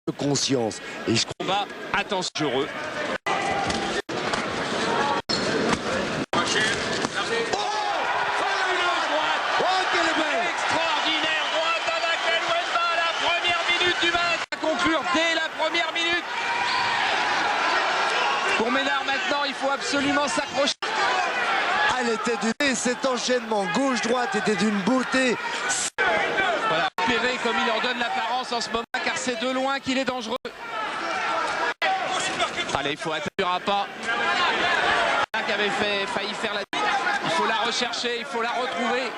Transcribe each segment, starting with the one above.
de conscience. Et je combat, attention heureux. Extraordinaire droite d'Anakel Wemba à la première minute du match. À conclure dès la première minute. Pour Ménard maintenant, il faut absolument s'accrocher. Elle était et cet enchaînement gauche-droite était d'une beauté. Voilà, Perret comme il en donne l'apparence en ce moment, car c'est de loin qu'il est dangereux. Allez, il faut attendre pas. Qui avait failli faire la... Il faut la rechercher, il faut la retrouver.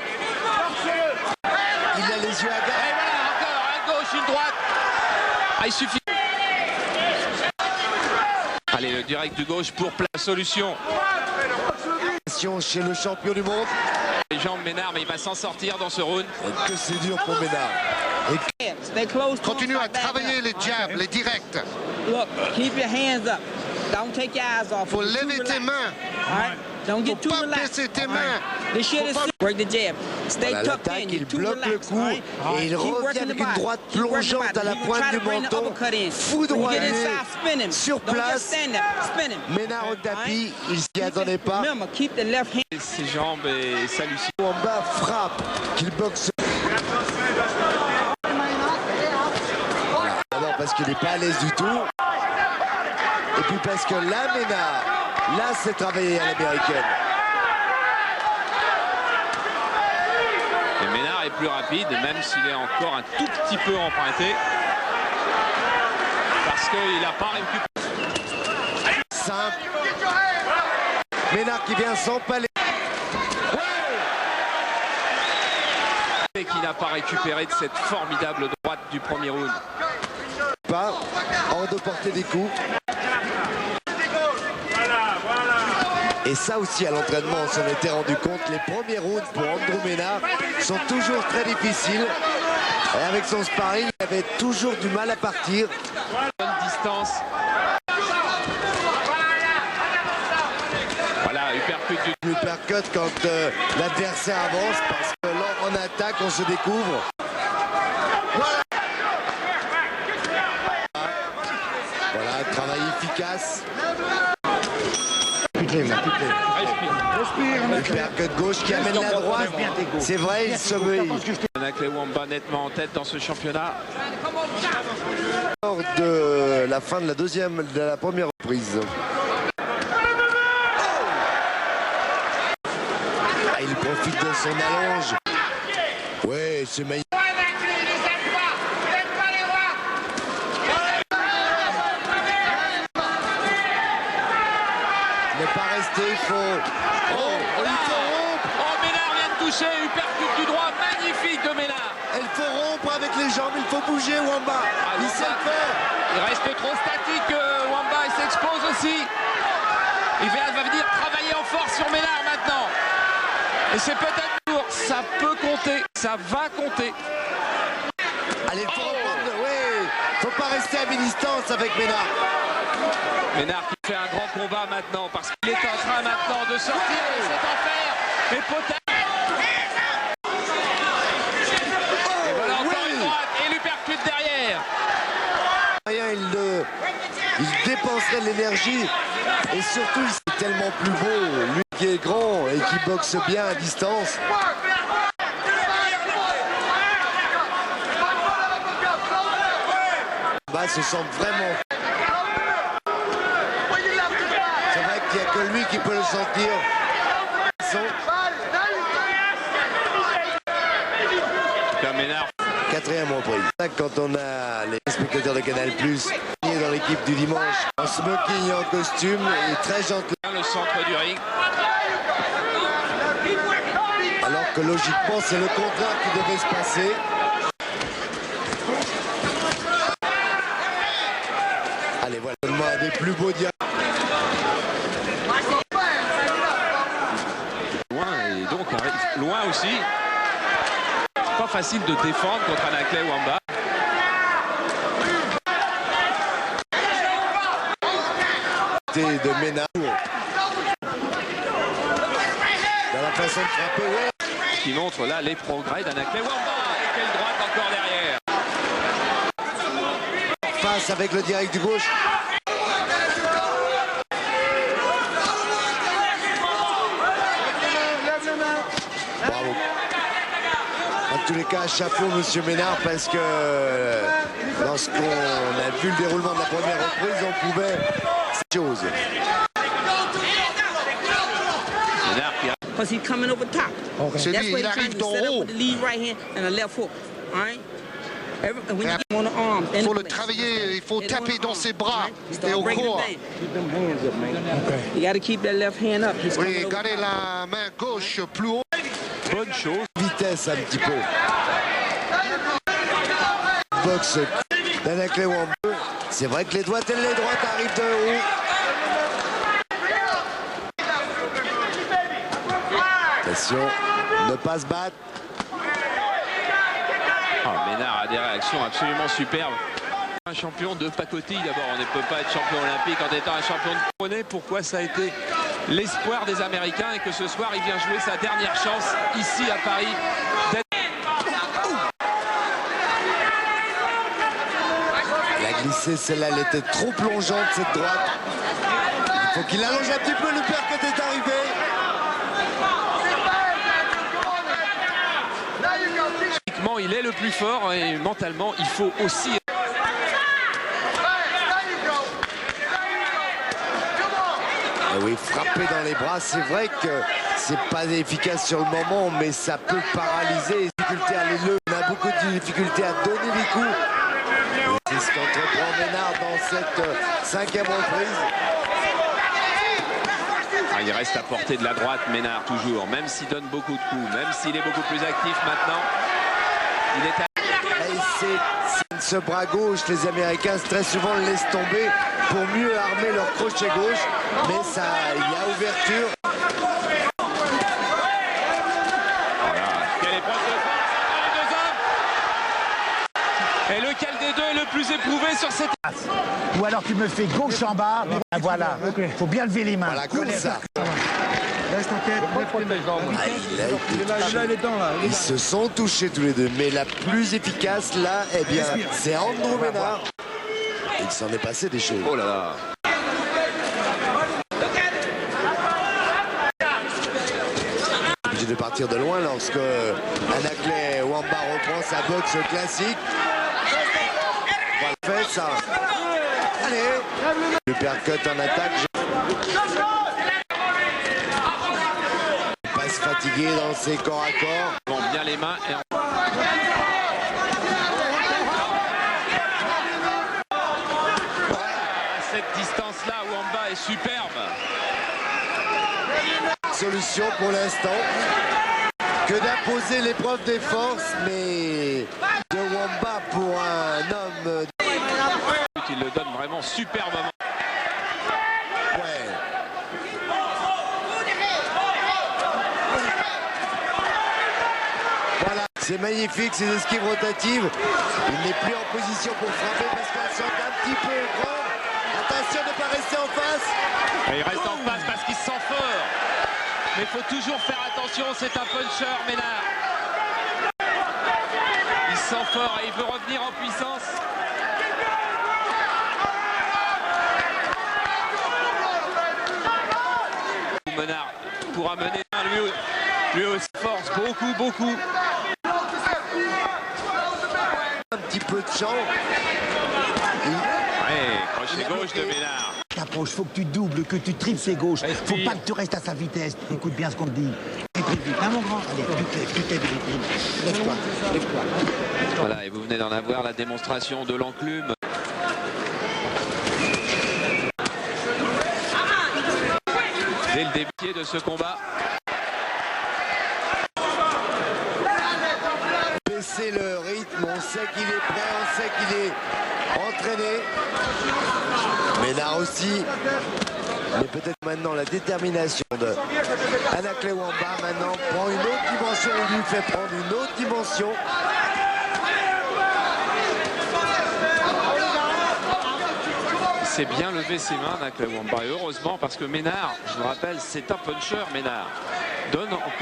Il a les yeux à gare. Et voilà, encore à gauche, une droite. Ah, il suffit. Allez, le direct du gauche pour la solution. Chez le champion du monde. Les jambes Ménard, mais il va s'en sortir dans ce round. Et que c'est dur pour Ménard. Continue à travailler les jabs, les directs. Look, keep your hands up. Don't take your eyes off. Faut lever tes mains. Don't get Faut too pas relaxed. baisser tes mains. This shit is break the jab. Stay tucked in. Il You're too bloque le relaxed. coup et il revient avec une droite plongeante à la pointe du menton. Foudroyé sur place. Ménard au tapis, il s'y attendait pas. Ses jambes et sa Lucie. Wemba frappe, qu'il boxe. Voilà. D'abord parce qu'il n'est pas à l'aise du tout. Et puis parce que là, Ménard, là, c'est travaillé à l'américaine. Et Ménard est plus rapide, même s'il est encore un tout petit peu emprunté. Parce qu'il n'a pas récupéré. Simple. Ménard qui vient s'empaler. Et qui n'a pas récupéré de cette formidable droite du premier round. Pas hors de portée des coups. Et ça aussi à l'entraînement, on s'en était rendu compte. Les premiers rounds pour Andrew Ménard sont toujours très difficiles. Et avec son sparring, il avait toujours du mal à partir. Bonne distance. Voilà, uppercut du... Uppercut quand l'adversaire avance, parce que là, en attaque, on se découvre. Voilà, voilà, travail efficace. Uppercut gauche qui amène la droite. C'est vrai, il se met. Anakel Wemba nettement en tête dans ce championnat. Lors de la fin de la première reprise. Ah, il profite de son allonge. Ouais, c'est magnifique. Ne pas rester, il faut... Ménard vient de toucher, uppercut du droit, magnifique de Ménard. Il faut rompre avec les jambes, il faut bouger Wemba. Il sait le faire. Il reste trop statique, Wemba, il s'expose aussi. Il va venir travailler en force sur Ménard maintenant. Et c'est peut-être lourd, ça peut compter, ça va compter. Allez, il faut reprendre, oui. Faut pas rester à mi-distance avec Ménard. Ménard qui fait un grand combat maintenant parce qu'il est en train maintenant de sortir de cet enfer. Mais peut-être. Et voilà encore une droite et l'uppercut derrière. Il dépenserait de l'énergie et surtout il est tellement plus beau, lui qui est grand et qui boxe bien à distance. Bah, se sent vraiment. C'est vrai qu'il n'y a que lui qui peut le sentir. Ménard. Quatrième reprise. Quand on a les spectateurs de Canal+, dans l'équipe du dimanche, en smoking et en costume, et très gentil. Le centre du ring. Alors que logiquement, c'est le contraire qui devait se passer. Allez, voilà, un des plus beaux dialogues. Loin et donc loin aussi. Pas facile de défendre contre Anakel Wemba. De Ménard. Dans la façon de frapper, ouais. Qui montre là les progrès d'Anakel Wemba. Et quelle droite encore derrière. passe avec le direct du gauche. Bravo. En tous les cas, chapeau Monsieur Ménard, parce que lorsqu'on a vu le déroulement de la première reprise, on pouvait cette chose. Because he's coming over top. C'est That's lui, what il he's trying arrive to d'en set up haut. with the lead right hand and a left hook. All right? When you get him on the arm, Il faut le travailler, il faut taper dans ses bras et au corps. You got to keep that left hand up. He's coming Oui, over gardez top. la main gauche plus haut. Bonne chose. Vitesse un petit peu. Boxe d'Anaclet Wamba. C'est vrai que les droites et les droites arrivent de haut. Attention, ne pas se battre. Ménard a des réactions absolument superbes. Un champion de pacotille d'abord, on ne peut pas être champion olympique en étant un champion de poney. Pourquoi ça a été l'espoir des Américains et que ce soir il vient jouer sa dernière chance ici à Paris. Il a glissé, celle-là, elle était trop plongeante cette droite. Il faut qu'il allonge un petit peu, le percut est arrivé. Physiquement, il est le plus fort et mentalement, il faut aussi. Et oui, frapper dans les bras, c'est vrai que c'est pas efficace sur le moment, mais ça peut paralyser. Difficulté à les lever. On a beaucoup de difficultés à donner les coups. C'est ce qu'entreprend Ménard dans cette cinquième reprise. Il reste à portée de la droite, Ménard toujours, même s'il donne beaucoup de coups, même s'il est beaucoup plus actif maintenant. Il est à... Et c'est ce bras gauche, les Américains très souvent le laissent tomber pour mieux armer leur crochet gauche, mais ça, il y a ouverture. Voilà. Quelle épreuve de force entre les deux hommes. Et lequel des deux est le plus éprouvé sur cette... Ou alors tu me fais gauche en bas. Voilà, faut bien lever les mains. Voilà, comme ça. Reste en tête, Ils se sont touchés tous les deux, mais la plus efficace là, eh bien, c'est Andrew Ménard. Il s'en est passé des choses. Oh là là. Obligé de partir de loin lorsque Anaclet Wamba reprend sa boxe classique. Voilà, fait ça. Allez, le percut en attaque. Il passe fatigué dans ses corps à corps. Bon, bien les mains et à cette distance-là, Wamba est superbe. Solution pour l'instant que d'imposer l'épreuve des forces, mais de Wamba pour un homme. Il le donne vraiment superbement. Ouais. Voilà, c'est magnifique ces esquives rotatives. Il n'est plus en position pour frapper parce qu'elles sont un petit peu grandes. Attention de ne pas rester en face. Et il reste en face parce qu'il se sent fort. Mais il faut toujours faire attention, c'est un puncher, Ménard. Il se sent fort et il veut revenir en puissance. Ménard pourra mener lui aussi force, beaucoup. Un petit peu de champ. Ouais, crochet gauche de Ménard. T'approches, faut que tu doubles, que tu triples ses gauches. Faut pas que tu restes à sa vitesse. Écoute bien ce qu'on te dit. Et plus vite, hein, mon grand. Allez, tu t'aides. Lève-toi. Voilà, et vous venez d'en avoir la démonstration de l'enclume. Dès le début de ce combat. Baisser le rythme, on sait qu'il est prêt, on sait qu'il est entraîné. Ménard aussi. Mais peut-être maintenant la détermination de Anaclet Wamba maintenant prend une autre dimension, il lui fait prendre une autre dimension. Il s'est bien levé ses mains, Anaclet Wamba, et heureusement parce que Ménard, je vous rappelle, c'est un puncher, Ménard. Donne encore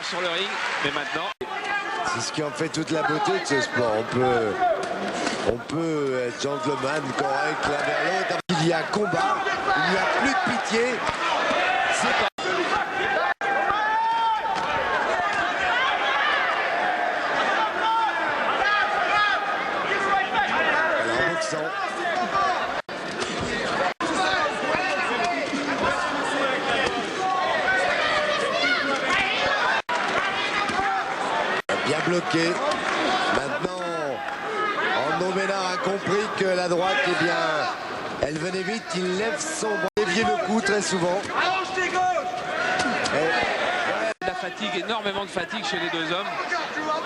sur le ring, mais maintenant... C'est ce qui en fait toute la beauté de ce sport. On peut On peut être gentleman, correct l'un vers l'autre. Il y a combat, il n'y a plus de pitié. C'est pas... Alors, boxant. Bien bloqué. Maintenant, André Ménard a compris que la droite, eh bien, elle venait vite. Il lève son bras, dévier le coup très souvent. La fatigue, énormément de fatigue chez les deux hommes.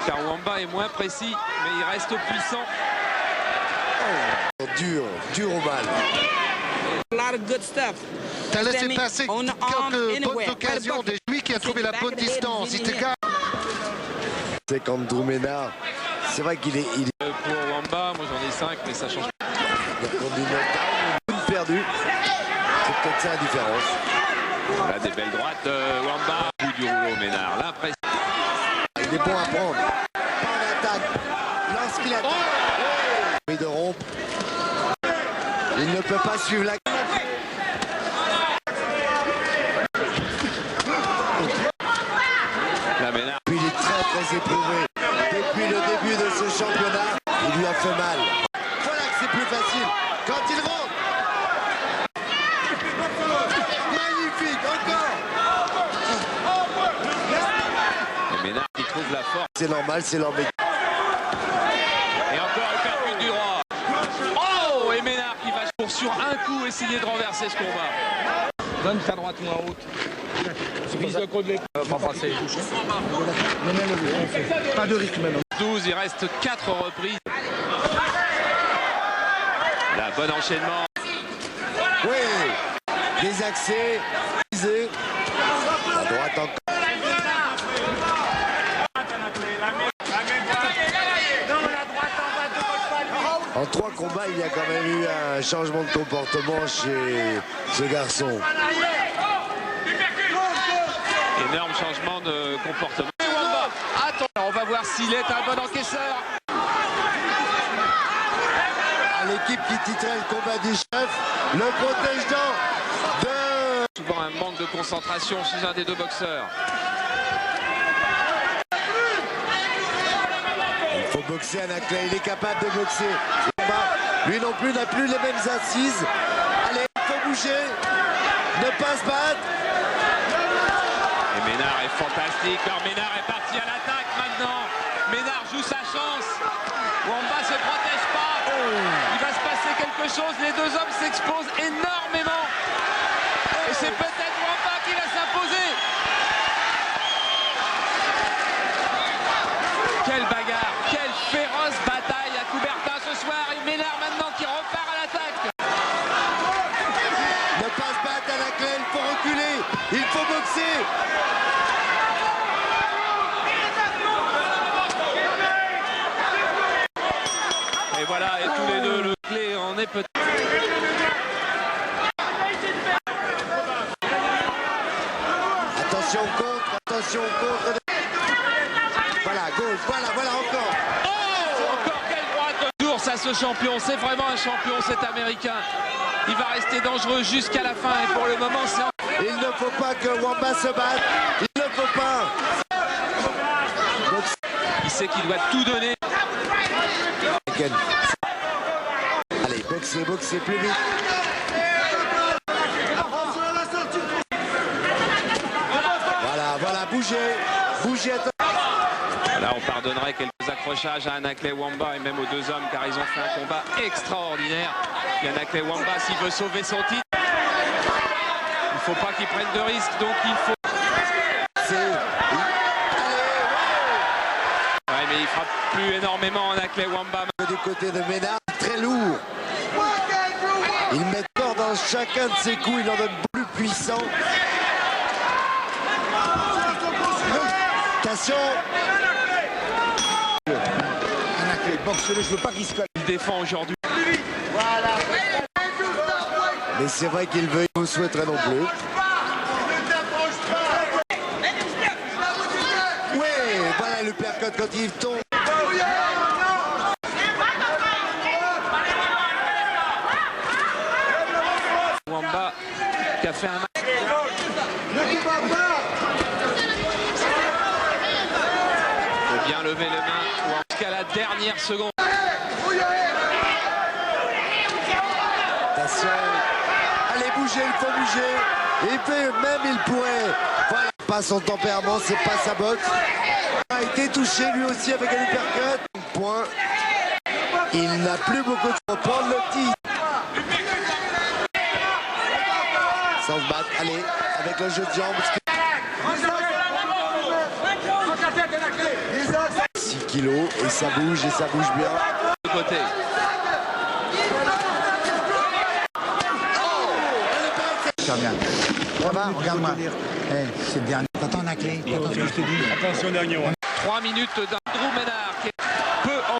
Car Wamba est moins précis, mais il reste puissant. Oh, dur au mal. A lot of good stuff. T'as laissé Sammy, passer on the arm, quelques anywhere. bonnes occasions. Right Et lui qui a trouvé la bonne distance. Il te garde. C'est qu'André Ménard, c'est vrai qu'il est... Pour Wamba, moi j'en ai 5, mais ça change pas. Il a conduit une perdu. C'est peut-être ça la différence. Là, des belles droites. Wamba, bout du rouleau, Ménard. L'impression. Il est bon à prendre. Pas en attaque. Lorsqu'il attaque, il de rompre. Il ne peut pas suivre la... Là, Ménard. Puis il est très éprouvé. Depuis le début de ce championnat, il lui a fait mal. Voilà que c'est plus facile. Quand il rentre. Magnifique, encore. Et Ménard qui trouve la force. C'est normal, c'est leur métier. Et encore une percute du roi. Oh, et Ménard qui va pour sur un coup essayer de renverser ce combat. Donne ta droite moins haute. Vise le coup de l'épaule. Pas passer. Pas de rythme maintenant. 12, il reste 4 reprises. La bonne enchaînement. Oui, des accès, visés. La droite encore. En 3 combats, il y a quand même eu un changement de comportement chez ce garçon. Énorme changement de comportement. Et Wamba, attends, on va voir s'il est un bon encaisseur. À l'équipe qui titrait le combat du chef, le protège-dents de... Souvent un manque de concentration chez un des deux boxeurs. Il faut boxer Anaclet, il est capable de boxer. Lui non plus n'a plus les mêmes assises. Allez, il faut bouger, ne pas se battre. Et Ménard est fantastique. Alors Ménard est parti à l'attaque maintenant. Ménard joue sa chance. Wamba se protège pas. Il va se passer quelque chose. Les deux hommes s'exposent énormément. Et c'est peut-être Wamba qui va s'imposer. Quelle bagarre, quelle féroce bataille à Coubertin ce soir. Et Ménard maintenant qui repart à l'attaque. Ne pas se battre Anaclet, il faut reculer, il faut boxer. Et voilà, et tous les deux, le clé en est peut-être. Attention contre. Voilà, gauche, voilà encore. Oh, encore quelle droite de course à ce champion. C'est vraiment un champion, cet Américain. Il va rester dangereux jusqu'à la fin. Et pour le moment, c'est... Il ne faut pas que Wamba se batte. Il ne faut pas. Il sait qu'il doit tout donner. Allez, boxer plus vite. Voilà, bougez. Là, on pardonnerait quelques accrochages à Anaclet Wamba et même aux deux hommes, car ils ont fait un combat extraordinaire. Et Anaclet Wamba, s'il veut sauver son titre, il ne faut pas qu'il prenne de risques, donc il faut... Ouais, mais il frappe plus énormément Anaclet Wamba. Du côté de Ménard, très lourd. Il met fort dans chacun de ses coups, il en donne plus puissant. Attention. Anaclet, boxe-le, je veux pas qu'il se colle. Il défend aujourd'hui. Mais c'est vrai qu'il veut, il vous souhaiterait non plus. Oui, voilà le percotte quand il tombe. Wamba qui a fait un match. Il faut bien lever les mains ou jusqu'à la dernière seconde. Attention. Allez, bouger, il faut bouger. Et puis même il pourrait. Voilà, pas son tempérament, c'est pas sa boxe. Il a été touché lui aussi avec un uppercut. Point. Il n'a plus beaucoup de temps pour prendre le titre. Sans se battre, allez, avec le jeu de jambes. 6 kilos et ça bouge bien. De côté. Super bien. Ça va, regarde-moi. C'est le dernier. T'entends la clé? T'entends ce que je te dis? Attention dernier. 3 minutes d'Andrew Ménard qui est peu en...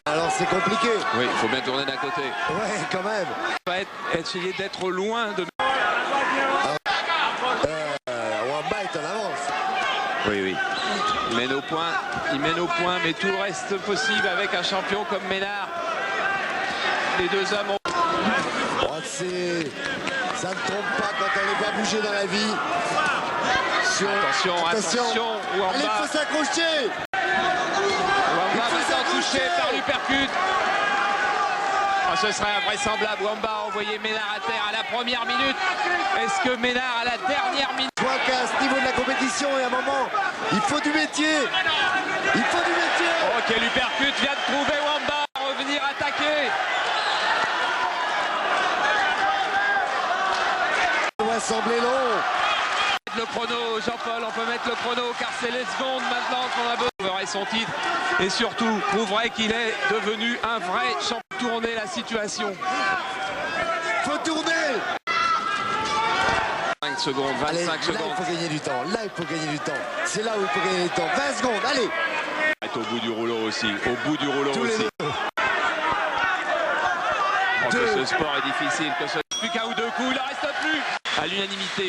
Alors c'est compliqué. Oui, il faut bien tourner d'un côté. Ouais, quand même. Il va essayer d'être loin de... Wamba est en avance. Oui, oui. Il mène au point, mais tout le reste possible avec un champion comme Ménard. Les deux hommes ont... Oh, ça ne trompe pas quand on n'est pas bougé dans la vie. Attention, Wamba. Allez, il faut s'accrocher. Wamba maintenant touché par l'uppercut. Oh, ce serait invraisemblable. Wamba a envoyé Ménard à terre à la première minute. Est-ce que Ménard à la dernière minute... Je vois qu'à ce niveau de la compétition et à un moment, il faut du métier. Il faut du métier. Oh, quel uppercut vient de trouver Wamba. Revenir attaquer. Ça va sembler long. Le chrono, Jean-Paul, on peut mettre le chrono car c'est les secondes maintenant qu'on a besoin. Prouverait son titre et surtout prouverait qu'il est devenu un vrai champion. Tourner la situation. Faut tourner. 5 secondes, 25 allez, secondes. Là, il faut gagner du temps. Là, il faut gagner du temps. C'est là où il faut gagner du temps. 20 secondes, allez. Au bout du rouleau aussi. Au bout du rouleau aussi. Que ce sport est difficile, que ce plus qu'un ou deux coups, il ne reste plus. À l'unanimité,